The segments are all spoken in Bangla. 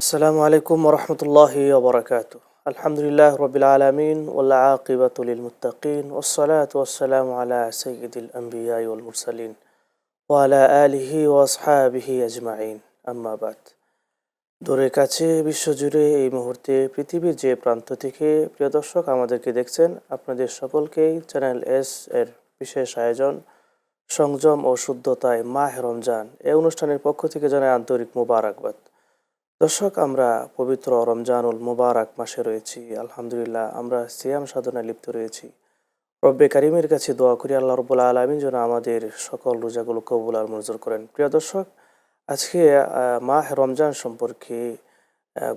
السلام عليكم ورحمة الله وبركاته. الحمد لله رب العالمين والعاقبة للمتقين والصلاة والسلام على سيد الأنبياء والمرسلين وعلى آله وأصحابه أجمعين أما بعد. দূরে কাছে বিশ্বজুড়ে এই মুহূর্তে পৃথিবীর যে প্রান্ত থেকে প্রিয় দর্শক আমাদেরকে দেখছেন, আপনাদের সকলকেই চ্যানেল এস এর বিশেষ আয়োজন সংযম ও শুদ্ধতায় মাহ রমজান এই অনুষ্ঠানের পক্ষ থেকে জানাই আন্তরিক মোবারকবাদ। দর্শক, আমরা পবিত্র রমজানুল মুবারক মাসে রয়েছি। আলহামদুলিল্লাহ, আমরা সিয়াম সাধনায় লিপ্ত রয়েছি। রব্বে কারিমের কাছে দোয়া করি আল্লাহ রাব্বুল আলামিন যেন আমাদের সকল রোজাগুলো কবুল আর মঞ্জুর করেন। প্রিয় দর্শক, আজকে মাহ রমজান সম্পর্কে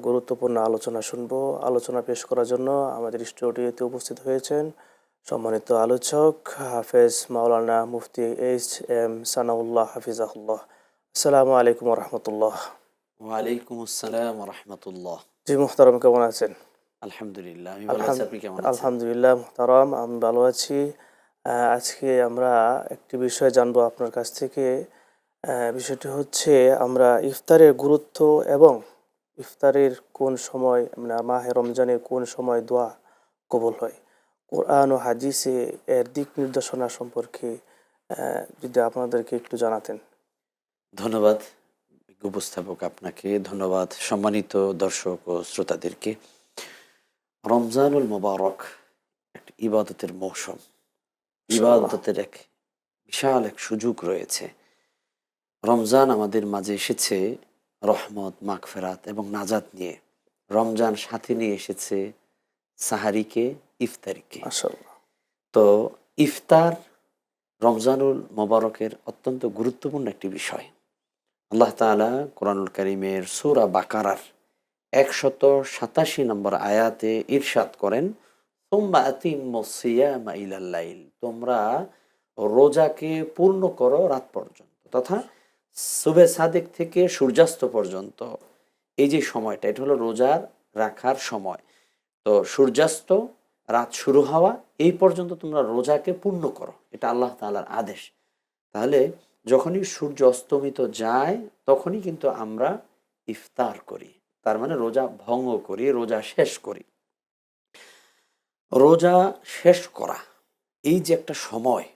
গুরুত্বপূর্ণ আলোচনা শুনবো। আলোচনা পেশ করার জন্য আমাদের স্টুডিওতে উপস্থিত হয়েছেন সম্মানিত আলোচক হাফেজ মাওলানা মুফতি এইচ এম সানাউল্লাহ হাফিজাহুল্লাহ। আসসালামু আলাইকুম রহমতুল্লাহ। ওয়ালাইকুম আসসালাম ওয়া রাহমাতুল্লাহ। জি মুহতারাম, কেমন আছেন? আলহামদুলিল্লাহ, আমি ভালো আছি। আপনি কেমন আছেন? আলহামদুলিল্লাহ মুহতারাম, আমি ভালো আছি। আজকে আমরা একটি বিষয় জানবো আপনার কাছ থেকে। বিষয়টি হচ্ছে, আমরা ইফতারের গুরুত্ব এবং ইফতারের কোন সময়, মানে মাহে রমজানের কোন সময় দোয়া কবুল হয়, কোরআন ও হাদিসে এর দিক নির্দেশনা সম্পর্কে যদি আপনাদেরকে একটু জানাতেন। ধন্যবাদ উপস্থাপক, আপনাকে ধন্যবাদ। সম্মানিত দর্শক ও শ্রোতাদেরকে, রমজানুল মুবারক একটা ইবাদতের মৌসুম, ইবাদতের এক বিশাল এক সুযোগ রয়েছে। রমজান আমাদের মাঝে এসেছে রহমত, মাগফিরাত এবং নাজাত নিয়ে। রমজান সাথে নিয়ে এসেছে সাহারিকে, ইফতারিকে। মাশাআল্লাহ। তো ইফতার রমজানুল মোবারকের অত্যন্ত গুরুত্বপূর্ণ একটি বিষয়। আল্লাহ তাআলা কোরআনুল কারীমের সূরা বাকারার 187 নম্বর আয়াতে ইরশাদ করেন, সুম্মা আতিম্মুস সিয়ামা ইলাল লাইল, তোমরা রোজাকে পূর্ণ করো রাত পর্যন্ত, তথা সুবহে সাদিক থেকে সূর্যাস্ত পর্যন্ত। এই যে সময়টা, এটা হলো রোজার রাখার সময়। তো সূর্যাস্ত, রাত শুরু হওয়া, এই পর্যন্ত তোমরা রোজাকে পূর্ণ করো, এটা আল্লাহ তাআলার আদেশ। তাহলে যখনই সূর্য অস্তমিত যায় তখনই কিন্তু আমরা ইফতার করি, তার মানে রোজা ভঙ্গ করি, রোজা শেষ করি। রোজা শেষ করা, এই যে একটা সময়,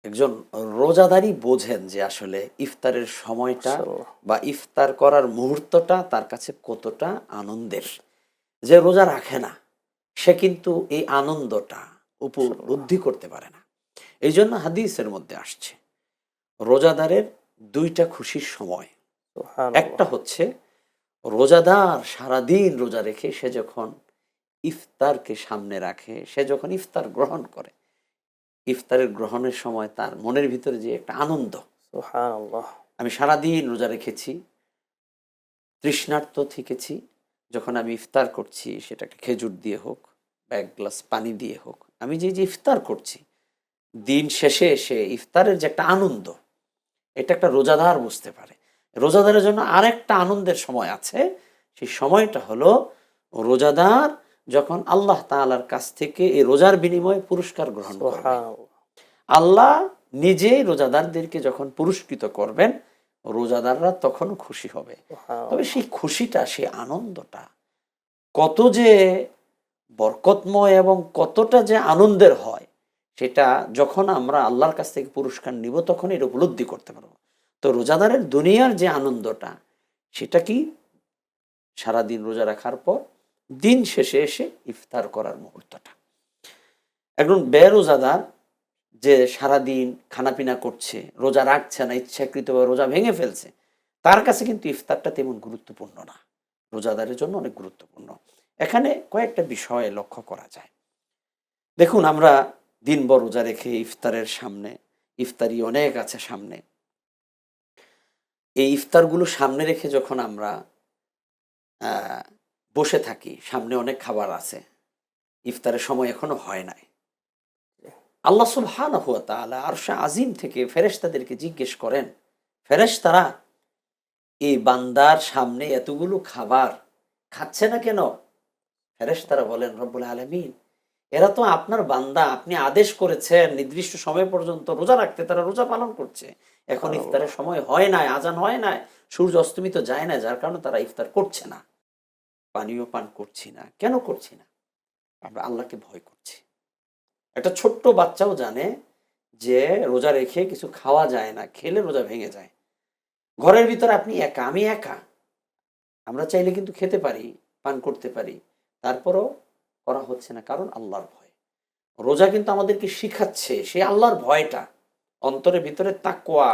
একজন রোজাদারই বোঝেন যে আসলে ইফতারের সময়টা মাশাআল্লাহ। বা ইফতার করার মুহূর্তটা তার কাছে কতটা আনন্দের। যে রোজা রাখে না, সে কিন্তু এই আনন্দটা উপলব্ধি করতে পারে না। এই জন্য হাদিসের মধ্যে আসছে, রোজাদারের দুইটা খুশির সময়। একটা হচ্ছে রোজাদার সারাদিন রোজা রেখে সে যখন ইফতারকে সামনে রাখে, সে যখন ইফতার গ্রহণ করে, ইফতারের গ্রহণের সময় তার মনের ভিতরে যে একটা আনন্দ, সুবহানাল্লাহ। আমি সারাদিন রোজা রেখেছি, তৃষ্ণার্ত থেকেছি, যখন আমি ইফতার করছি, সেটা একটা খেজুর দিয়ে হোক বা এক গ্লাস পানি দিয়ে হোক, আমি যে ইফতার করছি, দিন শেষে এসে ইফতারের যে একটা আনন্দ, এটা একটা রোজাদার বুঝতে পারে। রোজাদারের জন্য আরেকটা আনন্দের সময় আছে, সেই সময়টা হলো রোজাদার যখন আল্লাহ তাআলার কাছ থেকে এই রোজার বিনিময়ে পুরস্কার গ্রহণ করবে। সুবহানাল্লাহ। আল্লাহ নিজেই রোজাদারদেরকে যখন পুরস্কৃত করবেন, রোজাদাররা তখন খুশি হবে। তবে সেই খুশিটা, সেই আনন্দটা কত যে বরকতময় এবং কতটা যে আনন্দের হয়, সেটা যখন আমরা আল্লাহর কাছ থেকে পুরস্কার নিব তখন এটা উপলব্ধি করতে পারবো। তো রোজাদারের দুনিয়ার যে আনন্দটা, সেটা কি সারাদিন রোজা রাখার পর দিন শেষে এসে ইফতার করার মুহূর্তটা। একজন বেরোজাদার যে সারাদিন খানাপিনা করছে, রোজা রাখছে না, ইচ্ছাকৃতভাবে রোজা ভেঙে ফেলছে, তার কাছে কিন্তু ইফতারটা তেমন গুরুত্বপূর্ণ না, রোজাদারের জন্য অনেক গুরুত্বপূর্ণ। এখানে কয়েকটা বিষয় লক্ষ্য করা যায়। দেখুন, আমরা দিনভর রোজা রেখে ইফতারের সামনে, ইফতারি অনেক আছে সামনে, এই ইফতারগুলো সামনে রেখে যখন আমরা বসে থাকি, সামনে অনেক খাবার আছে, ইফতারের সময় এখনো হয় নাই, আল্লাহ সুবহানাহু ওয়া তাআলা আরশে আজিম থেকে ফেরেশতাদেরকে জিজ্ঞেস করেন, ফেরেশতারা এই বান্দার সামনে এতগুলো খাবার খাচ্ছে না কেন? ফেরেশতারা বলেন, রব্বুল আলামিন, এরা তো আপনার বান্দা, আপনি আদেশ করেছেন নির্দিষ্ট সময় পর্যন্ত রোজা রাখতে, তারা রোজা পালন করছে, এখন ইফতারের সময় হয় নাই, আজান হয় নাই, সূর্য অস্তমিত যায় না, যার কারণে তারা ইফতার করছে না, পানীয় পান করছি না। কেন করছি না? আমরা আল্লাহকে ভয় করছি। একটা ছোট্ট বাচ্চাও জানে যে রোজা রেখে কিছু খাওয়া যায় না, খেলে রোজা ভেঙে যায়। ঘরের ভিতরে আপনি একা, আমি একা, আমরা চাইলে কিন্তু খেতে পারি, পান করতে পারি, তারপরও করা হচ্ছে না, কারণ আল্লাহর ভয়। রোজা কিন্তু আমাদেরকে শিখাচ্ছে সেই আল্লাহর ভয়টা, অন্তরের ভিতরে তাকওয়া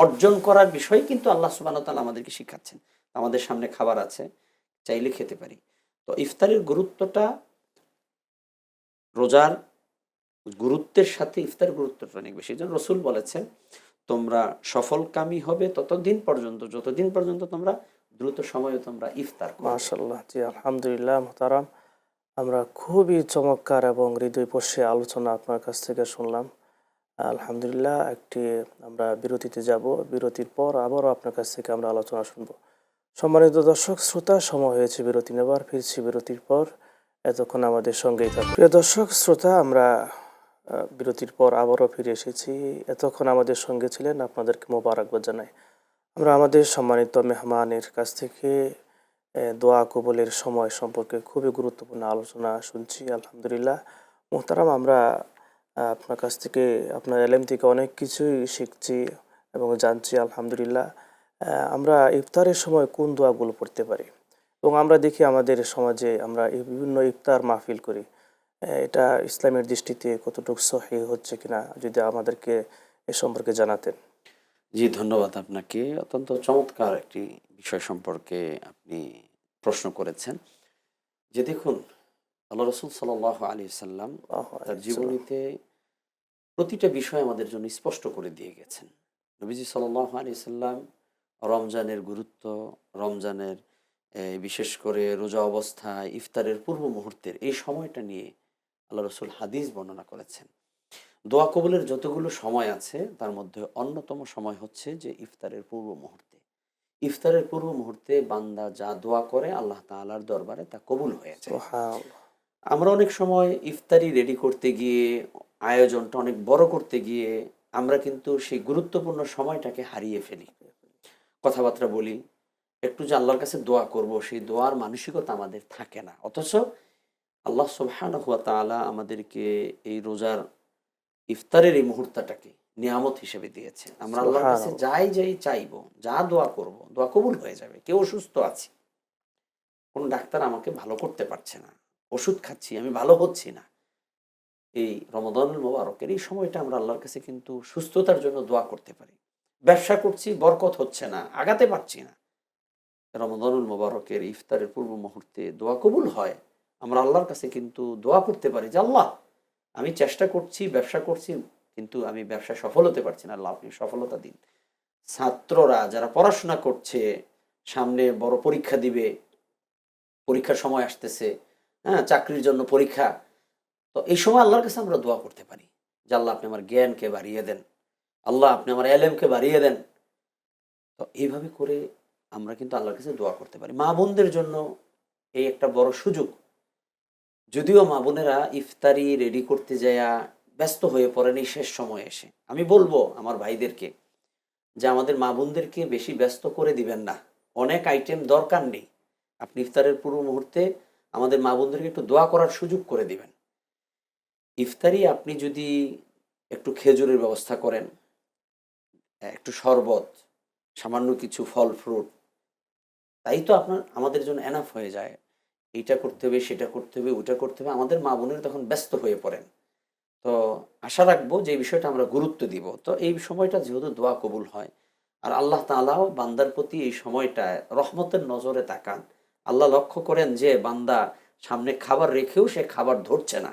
অর্জন করার বিষয় কিন্তু আল্লাহ সুবহানাহু ওয়া তাআলা আমাদেরকে শিখাচ্ছেন। আমাদের সামনে খাবার আছে, চাইলে খেতে পারি। তো ইফতারের গুরুত্বটা, রোজার গুরুত্বের সাথে ইফতার গুরুত্বটা অনেক বেশি। যেন রসুল বলেছেন, তোমরা সফলকামী হবে ততদিন পর্যন্ত যতদিন পর্যন্ত তোমরা দ্রুত সময়ে তোমরা ইফতার করবে। মাশাআল্লাহ, জি আলহামদুলিল্লাহ মুহতারাম। আমরা খুবই চমৎকার এবং হৃদয়স্পর্শী আলোচনা আপনার কাছ থেকে শুনলাম। আলহামদুলিল্লাহ, আমরা বিরতিতে যাব। বিরতির পর আবারও আপনার কাছ থেকে আমরা আলোচনা শুনব। সম্মানিত দর্শক শ্রোতা, সময় হয়েছে বিরতি নেবার। ফিরছি বিরতির পর, এতক্ষণ আমাদের সঙ্গেই থাকুন। প্রিয় দর্শক শ্রোতা, আমরা বিরতির পর আবারও ফিরে এসেছি। এতক্ষণ আমাদের সঙ্গে ছিলেন, আপনাদেরকে মোবারকবাদ জানাই। আমরা আমাদের সম্মানিত মেহমানের কাছ থেকে দোয়া কবুলের সময় সম্পর্কে খুবই গুরুত্বপূর্ণ আলোচনা শুনছি। আলহামদুলিল্লাহ মুহতারাম, আমরা আপনার কাছ থেকে, আপনার এলেম থেকে অনেক কিছুই শিখছি এবং জানছি। আলহামদুলিল্লাহ, আমরা ইফতারের সময় কোন দোয়াগুলো পড়তে পারি, এবং আমরা দেখি আমাদের সমাজে আমরা এই বিভিন্ন ইফতার মাহফিল করি। এটা ইসলামের দৃষ্টিতে কতটুকু সহিহ হচ্ছে কিনা যদি আমাদেরকে এ সম্পর্কে জানাতেন। জি, ধন্যবাদ আপনাকে। অত্যন্ত চমৎকার একটি বিষয় সম্পর্কে আপনি প্রশ্ন করেছেন। যে দেখুন, আল্লাহ রসুল সাল্লাল্লাহু আলাইহি সাল্লাম তার জীবনীতে প্রতিটা বিষয় আমাদের জন্য স্পষ্ট করে দিয়ে গেছেন। নবীজি সাল্লাল্লাহু আলাইহি সাল্লাম রমজানের গুরুত্ব, রমজানের বিশেষ করে রোজা অবস্থায় ইফতারের পূর্ব মুহূর্তের এই সময়টা নিয়ে আল্লাহ রসুল হাদিস বর্ণনা করেছেন। দোয়া কবুলের যতগুলো সময় আছে তার মধ্যে অন্যতম সময় হচ্ছে যে ইফতারের পূর্ব মুহূর্তে। ইফতারের পূর্ব মুহূর্তে বান্দা যা দোয়া করে আল্লাহ তাআলার দরবারে তা কবুল হয়ে যায়। সুবহানাল্লাহ। আমরা অনেক সময় ইফতারি রেডি করতে গিয়ে, আয়োজনটা অনেক বড় করতে গিয়ে আমরা কিন্তু সেই গুরুত্বপূর্ণ সময়টাকে হারিয়ে ফেলি। কথাবার্তা বলি, একটু যে আল্লাহর কাছে দোয়া করব, সেই দোয়ার মানসিকতা আমাদের থাকে না। অথচ আল্লাহ সুবহানাহু ওয়া তাআলা আমাদেরকে এই রোজার ইফতারের এই মুহূর্তটাকে নিয়ামত হিসেবে দিয়েছে। আমরা আল্লাহর কাছে সুবহানাল্লাহ। যাই চাইবো, যা দোয়া করব, দোয়া কবুল হয়ে যাবে। কেউ অসুস্থ আছি, কোন ডাক্তার আমাকে ভালো করতে পারছে না, ওষুধ খাচ্ছি, আমি ভালো হচ্ছি না, এই রমাদানুল মোবারকের এই সময়টা আমরা আল্লাহর কাছে কিন্তু সুস্থতার জন্য দোয়া করতে পারি। ব্যবসা করছি, বরকত হচ্ছে না, আগাতে পারছি না, রমাদানুল মোবারকের ইফতারের পূর্ব মুহূর্তে দোয়া কবুল হয়। আমরা আল্লাহর কাছে কিন্তু দোয়া করতে পারি যে আল্লাহ, আমি চেষ্টা করছি, ব্যবসা করছি, কিন্তু আমি ব্যবসায় সফল হতে পারছি না, আল্লাহ আপনি সফলতা দিন। ছাত্ররা যারা পড়াশোনা করছে, সামনে বড় পরীক্ষা দিবে, পরীক্ষার সময় আসতেছে, হ্যাঁ, চাকরির জন্য পরীক্ষা, তো এই সময় আল্লাহর কাছে আমরা দোয়া করতে পারি যে আল্লাহ আপনি আমার জ্ঞানকে বাড়িয়ে দেন, আল্লাহ আপনি আমার এলেমকে বাড়িয়ে দেন। তো এইভাবে করে আমরা কিন্তু আল্লাহর কাছে দোয়া করতে পারি। মা বোনদের জন্য এই একটা বড় সুযোগ। যদিও মা বোনেরা ইফতারি রেডি করতে যায়া ব্যস্ত হয়ে পড়েন এই শেষ সময়ে এসে, আমি বলবো আমার ভাইদেরকে যে আমাদের মা বোনদেরকে বেশি ব্যস্ত করে দিবেন না। অনেক আইটেম দরকার নেই। আপনি ইফতারের পূর্ব মুহূর্তে আমাদের মা বোনদেরকে একটু দোয়া করার সুযোগ করে দিবেন। ইফতারি আপনি যদি একটু খেজুরের ব্যবস্থা করেন, একটু শরবত, সামান্য কিছু ফল ফ্রুট, তাই তো আমাদের জন্য এনাফ হয়ে যায়। এইটা করতে হবে, সেটা করতে হবে, ওটা করতে হবে, আমাদের মা বোনের তখন ব্যস্ত হয়ে পড়েন। তো আশা রাখবো যে এই বিষয়টা আমরা গুরুত্ব দিব। তো এই সময়টা যেহেতু দোয়া কবুল হয়, আর আল্লাহ তাআলাও বান্দার প্রতি এই সময়টায় রহমতের নজরে তাকান। আল্লাহ লক্ষ্য করেন যে বান্দা সামনে খাবার রেখেও সে খাবার ধরছে না,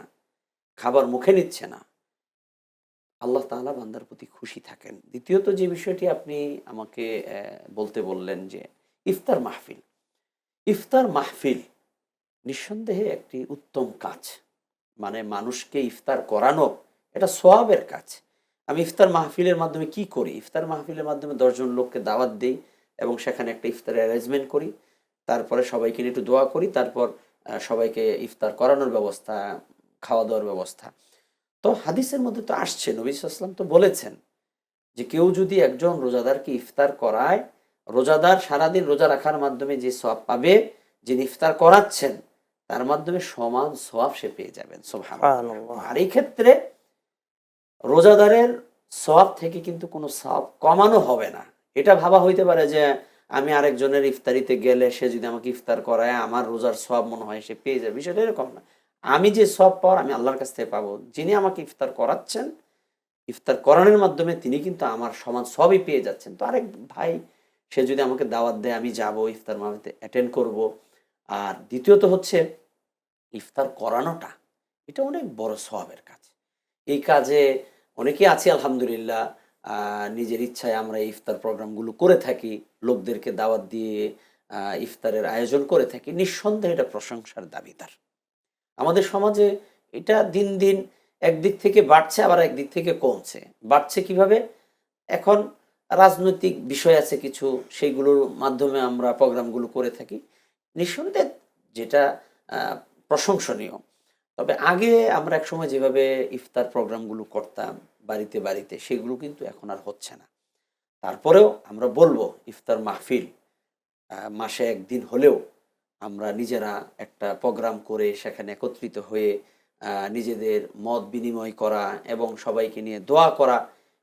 খাবার মুখে নিচ্ছে না, আল্লাহ তাআলা বান্দার প্রতি খুশি থাকেন। দ্বিতীয়ত যে বিষয়টি আপনি আমাকে বলতে বললেন যে ইফতার মাহফিল। ইফতার মাহফিল নিঃসন্দেহে একটি উত্তম কাজ। মানে মানুষকে ইফতার করানো এটা সওয়াবের কাজ। আমি ইফতার মাহফিলের মাধ্যমে কি করি? ইফতার মাহফিলের মাধ্যমে ১০ জন লোককে দাওয়াত দেই এবং সেখানে একটা ইফতারের অ্যারেঞ্জমেন্ট করি। তারপরে সবাইকে নিয়ে একটু দোয়া করি। তারপর সবাইকে ইফতার করানোর ব্যবস্থা, খাওয়া-দাওয়ার ব্যবস্থা। তো হাদিসের মধ্যে তো আসছে, নবী সাল্লাল্লাহু আলাইহি ওয়াসাল্লাম তো বলেছেন যে কেউ যদি একজন রোজাদারকে ইফতার করায়, রোজাদার সারাদিন রোজা রাখার মাধ্যমে যে সওয়াব পাবে, যিনি ইফতার করাচ্ছেন তার মাধ্যমে সমান সওয়াব সে পেয়ে যাবেন। সুবহানাল্লাহ। সুবহানাল্লাহ। আর এই ক্ষেত্রে রোজাদারের সওয়াব থেকে কিন্তু কোনো সওয়াব কমানো হবে না। এটা ভাবা হইতে পারে যে আমি আরেকজনের ইফতারিতে গেলে সে যদি আমাকে ইফতার করায় আমার রোজার সওয়াব মনে হয় সে পেয়ে যাবে, বিষয়টা এরকম না। আমি যে সওয়াব পাওয়ার আমি আল্লাহর কাছ থেকে পাবো, যিনি আমাকে ইফতার করাচ্ছেন, ইফতার করানোর মাধ্যমে তিনি কিন্তু আমার সমান সবই পেয়ে যাচ্ছেন। তো আরেক ভাই সে যদি আমাকে দাওয়াত দেয় আমি যাব, ইফতার মাহফিলে অ্যাটেন্ড করব। আর দ্বিতীয়ত হচ্ছে ইফতার করানোটা, এটা অনেক বড় সওয়াবের কাজ। এই কাজে অনেকে আছি আলহামদুলিল্লাহ, নিজের ইচ্ছায় আমরা এই ইফতার প্রোগ্রামগুলো করে থাকি, লোকদেরকে দাওয়াত দিয়ে ইফতারের আয়োজন করে থাকি। নিঃসন্দেহে এটা প্রশংসার দাবিদার। আমাদের সমাজে এটা দিন দিন একদিক থেকে বাড়ছে, আবার একদিক থেকে কমছে। বাড়ছে কিভাবে? এখন রাজনৈতিক বিষয় আছে কিছু, সেইগুলোর মাধ্যমে আমরা প্রোগ্রামগুলো করে থাকি। নিঃসন্দেহে যেটা প্রশংসনীয়। তবে আগে আমরা একসময় যেভাবে ইফতার প্রোগ্রামগুলো করতাম বাড়িতে বাড়িতে, সেগুলো কিন্তু এখন আর হচ্ছে না। তারপরেও আমরা বলবো ইফতার মাহফিল মাসে একদিন হলেও আমরা নিজেরা একটা প্রোগ্রাম করে সেখানে একত্রিত হয়ে নিজেদের মত বিনিময় করা এবং সবাইকে নিয়ে দোয়া করা,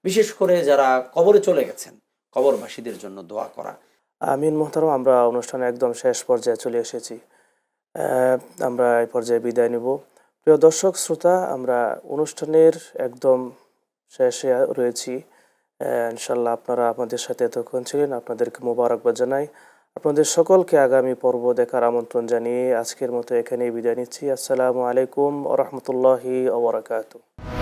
বিশেষ করে যারা কবরে চলে গেছেন কবরবাসীদের জন্য দোয়া করা। আমিন মোহতারাম, আমরা অনুষ্ঠানে একদম শেষ পর্যায়ে চলে এসেছি। আমরা এই পর্যায়ে বিদায় নিব। প্রিয় দর্শক শ্রোতা, আমরা অনুষ্ঠানের একদম শেষে রয়েছি। ইনশাল্লাহ আপনারা আমাদের সাথে এতক্ষণ ছিলেন, আপনাদেরকে মোবারকবাদ জানাই। আপনাদের সকলকে আগামী পর্ব দেখার আমন্ত্রণ জানিয়ে আজকের মতো এখানেই বিদায় নিচ্ছি। আসসালামু আলাইকুম ওয়া রাহমাতুল্লাহি ওয়া বারাকাতুহু।